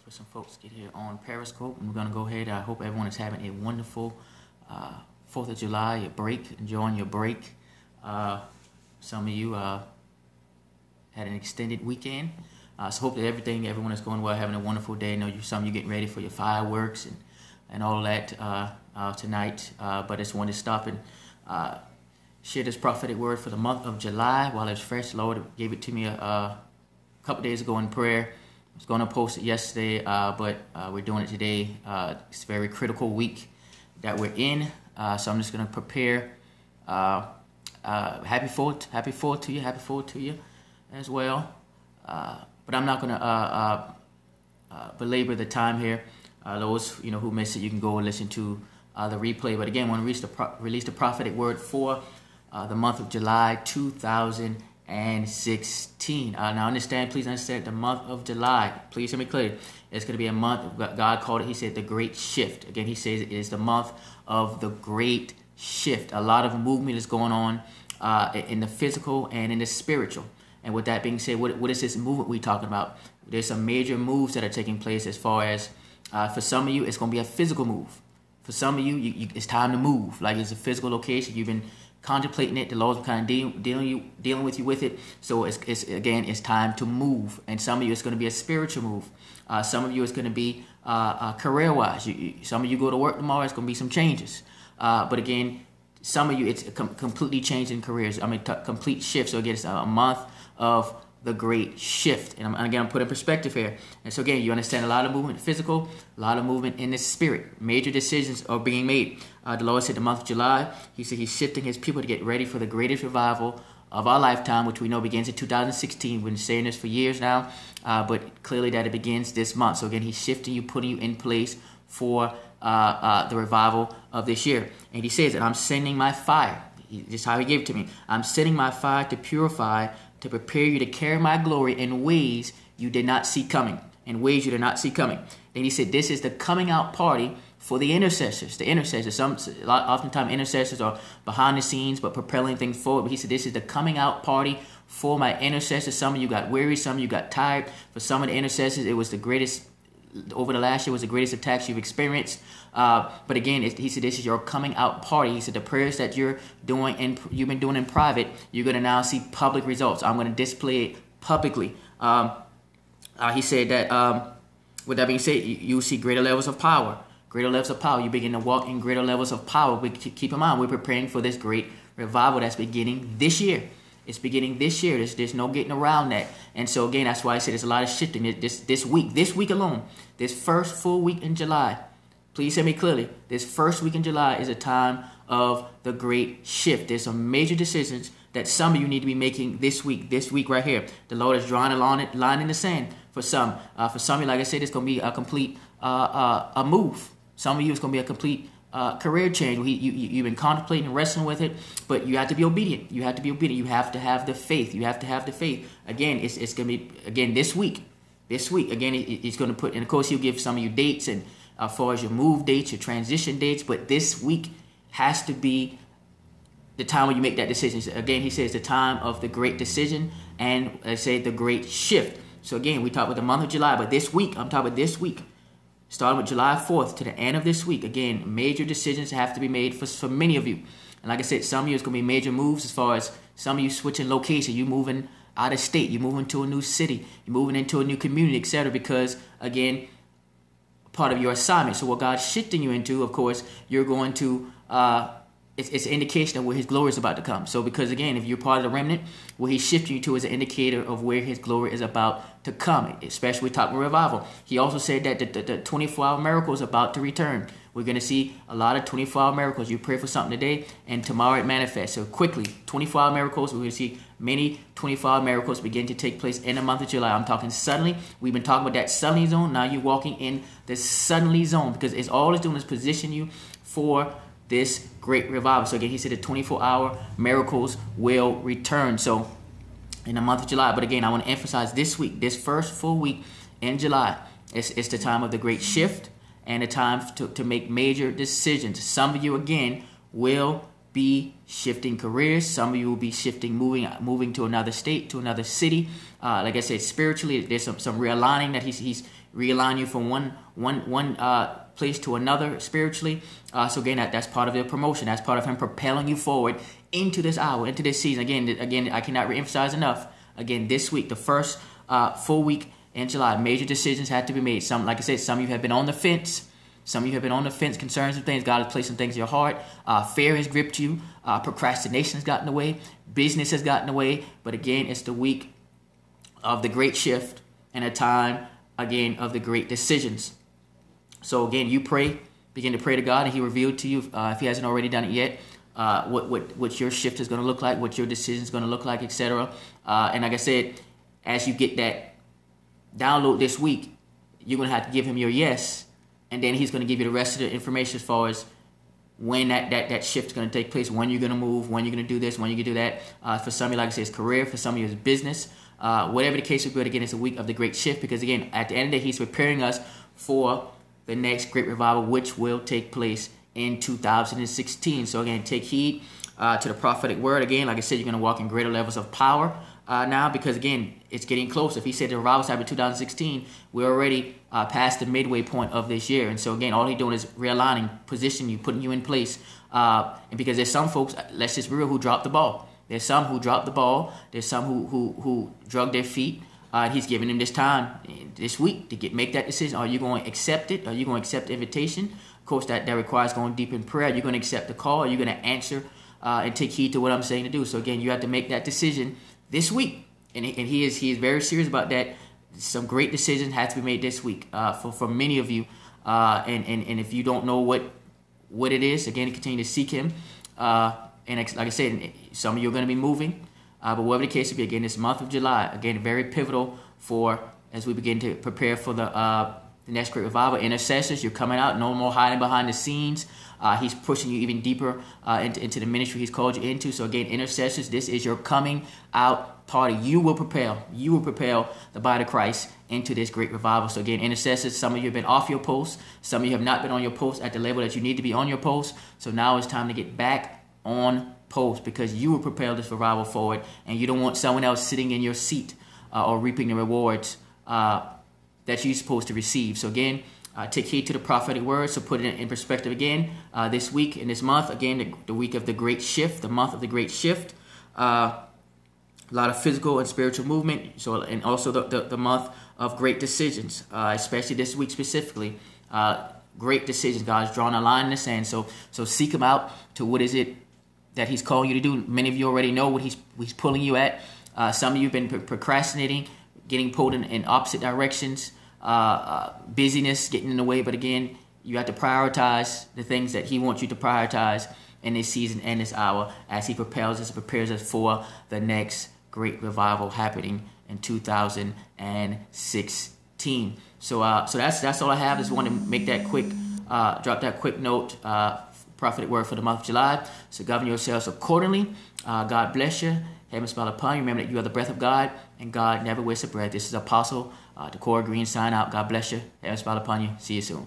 for some folks to get here on Periscope. And we're going to go ahead. I hope everyone is having a wonderful 4th of July, your break, enjoying your break. Some of you had an extended weekend. So hope that everyone is going well, having a wonderful day. I know some of you getting ready for your fireworks and all that tonight. But I just wanted to stop and share this prophetic word for the month of July while it's fresh. Lord gave it to me a couple days ago in prayer. I was going to post it yesterday, but we're doing it today. It's a very critical week that we're in, so I'm just going to prepare. Happy 4th to you as well. But I'm not going to belabor the time here. Those who missed it, you can go and listen to the replay. But again, I want to release the prophetic word for the month of July 2016. Now please understand, the month of July, please hear me clearly, it's going to be a month, God called it, he said, the great shift. Again, he says it is the month of the great shift. A lot of movement is going on in the physical and in the spiritual. And with that being said, what is this movement we're talking about? There's some major moves that are taking place as far as, for some of you, it's going to be a physical move. For some of you, it's time to move. Like it's a physical location. You've been contemplating it. The Lord's kind of dealing with you with it. So it's time to move. And some of you, it's going to be a spiritual move. Some of you, it's going to be career-wise. Some of you go to work tomorrow. It's going to be some changes. But again, some of you, it's completely changing careers. Complete shift. So again, it's a month of the great shift. And I'm putting perspective here. And so again, you understand a lot of movement physical, a lot of movement in the spirit. Major decisions are being made. The Lord said the month of July, he said he's shifting his people to get ready for the greatest revival of our lifetime, which we know begins in 2016. We've been saying this for years now, but clearly that it begins this month. So again, he's shifting you, putting you in place for the revival of this year. And he says that I'm sending my fire. This is how he gave it to me. I'm sending my fire to purify, to prepare you to carry my glory in ways you did not see coming. In ways you did not see coming. Then he said, this is the coming out party for the intercessors. The intercessors, oftentimes intercessors are behind the scenes but propelling things forward. But he said, this is the coming out party for my intercessors. Some of you got weary, some of you got tired. For some of the intercessors, it was the greatest, over the last year was the greatest attacks you've experienced. But again, he said, this is your coming out party. He said, the prayers that you're doing and you've been doing in private, you're going to now see public results. I'm going to display it publicly. He said that, with that being said, you'll see greater levels of power. Greater levels of power. You begin to walk in greater levels of power. But keep in mind, we're preparing for this great revival that's beginning this year. It's beginning this year. There's no getting around that. And so again, that's why I said there's a lot of shifting this week alone. This first full week in July. Please hear me clearly. This first week in July is a time of the great shift. There's some major decisions that some of you need to be making this week right here. The Lord is drawing a line in the sand for some. For some of you, like I said, it's going to be a complete a move. Some of you, it's going to be a complete career change. You've been contemplating and wrestling with it, but you have to be obedient. You have to be obedient. You have to have the faith. You have to have the faith. Again, it's going to be, again, this week. Again, he's going to put, and of course, he'll give some of you dates and as far as your move dates, your transition dates, but this week has to be the time when you make that decision. Again, he says the time of the great decision and, let's say, the great shift. So again, we talk about the month of July, but this week, I'm talking about this week. Starting with July 4th to the end of this week. Again, major decisions have to be made for many of you. And like I said, some of you, it's going to be major moves as far as some of you switching location. You're moving out of state. You're moving to a new city. You're moving into a new community, etc. Because, again, part of your assignment. So what God's shifting you into, of course, you're going to... It's an indication of where his glory is about to come. So because, again, if you're part of the remnant, what he's shifting you to is an indicator of where his glory is about to come, especially talking revival. He also said that the 24-hour miracle is about to return. We're going to see a lot of 24-hour miracles. You pray for something today, and tomorrow it manifests. So quickly, 24-hour miracles. We're going to see many 24-hour miracles begin to take place in the month of July. I'm talking suddenly. We've been talking about that suddenly zone. Now you're walking in the suddenly zone because all it's doing is position you for this great revival. So again, he said the 24-hour miracles will return. So in the month of July. But again, I want to emphasize this week, this first full week in July, it's the time of the great shift and the time to make major decisions. Some of you, again, will be shifting careers. Some of you will be shifting, moving to another state, to another city. Like I said, spiritually, there's some realigning that he's realign you from one place to another spiritually. So again, that's part of the promotion. That's part of him propelling you forward into this hour, into this season. Again, I cannot reemphasize enough. Again, this week, the first full week in July, major decisions had to be made. Some, like I said, some of you have been on the fence. Some of you have been on the fence concerning some things. God has placed some things in your heart. Fear has gripped you. Procrastination has gotten in the way. Business has gotten in the way. But again, it's the week of the great shift and a time, again, of the great decisions. So again, you pray. Begin to pray to God, and He revealed to you, if He hasn't already done it yet, what your shift is going to look like, what your decision is going to look like, etc. And like I said, as you get that download this week, you're going to have to give Him your yes. And then He's going to give you the rest of the information as far as when that shift is going to take place, when you're going to move, when you're going to do this, when you're going to do that. For some of you, like I said, it's career. For some of you, it's business. Whatever the case will be, again, it's a week of the great shift. Because, again, at the end of the day, He's preparing us for the next great revival, which will take place in 2016. So, again, take heed to the prophetic word. Again, like I said, you're going to walk in greater levels of power now because, again, it's getting closer. If He said the revival started in 2016, we're already past the midway point of this year. And so, again, all He's doing is realigning, positioning you, putting you in place. And because there's some folks, let's just be real, who dropped the ball. There's some who dropped the ball. There's some who drug their feet. He's giving them this time, this week, to make that decision. Are you going to accept it? Are you going to accept the invitation? Of course, that requires going deep in prayer. Are you going to accept the call? Are you going to answer and take heed to what I'm saying to do? So, again, you have to make that decision this week. And he is very serious about that. Some great decisions have to be made this week for many of you. And if you don't know what it is, again, continue to seek Him. And like I said, some of you are going to be moving. But whatever the case will be, again, this month of July, again, very pivotal for as we begin to prepare for the next great revival. Intercessors, you're coming out. No more hiding behind the scenes. He's pushing you even deeper into the ministry He's called you into. So again, intercessors, this is your coming out party. You will propel the body of Christ into this great revival. So again, intercessors, some of you have been off your post. Some of you have not been on your post at the level that you need to be on your post. So now it's time to get back on post because you will propel this revival forward, and you don't want someone else sitting in your seat or reaping the rewards that you're supposed to receive. So again, take heed to the prophetic word. So put it in perspective again. This week and this month, again, the week of the great shift, the month of the great shift. A lot of physical and spiritual movement. So, and also the month of great decisions, especially this week specifically. Great decisions. God's drawn a line in the sand. So seek Him out to what is it that He's calling you to do. Many of you already know what He's pulling you at. Some of you have been procrastinating, getting pulled in opposite directions. Busyness getting in the way, but again, you have to prioritize the things that He wants you to prioritize in this season and this hour as He prepares us for the next great revival happening in 2016. So that's all I have. Just want to make that quick, drop that quick note, prophetic word for the month of July. So govern yourselves accordingly. God bless you. Heaven smile upon you. Remember that you are the breath of God, and God never wastes a breath. This is Apostle Decorah Green sign out. God bless you. Heaven smile upon you. See you soon.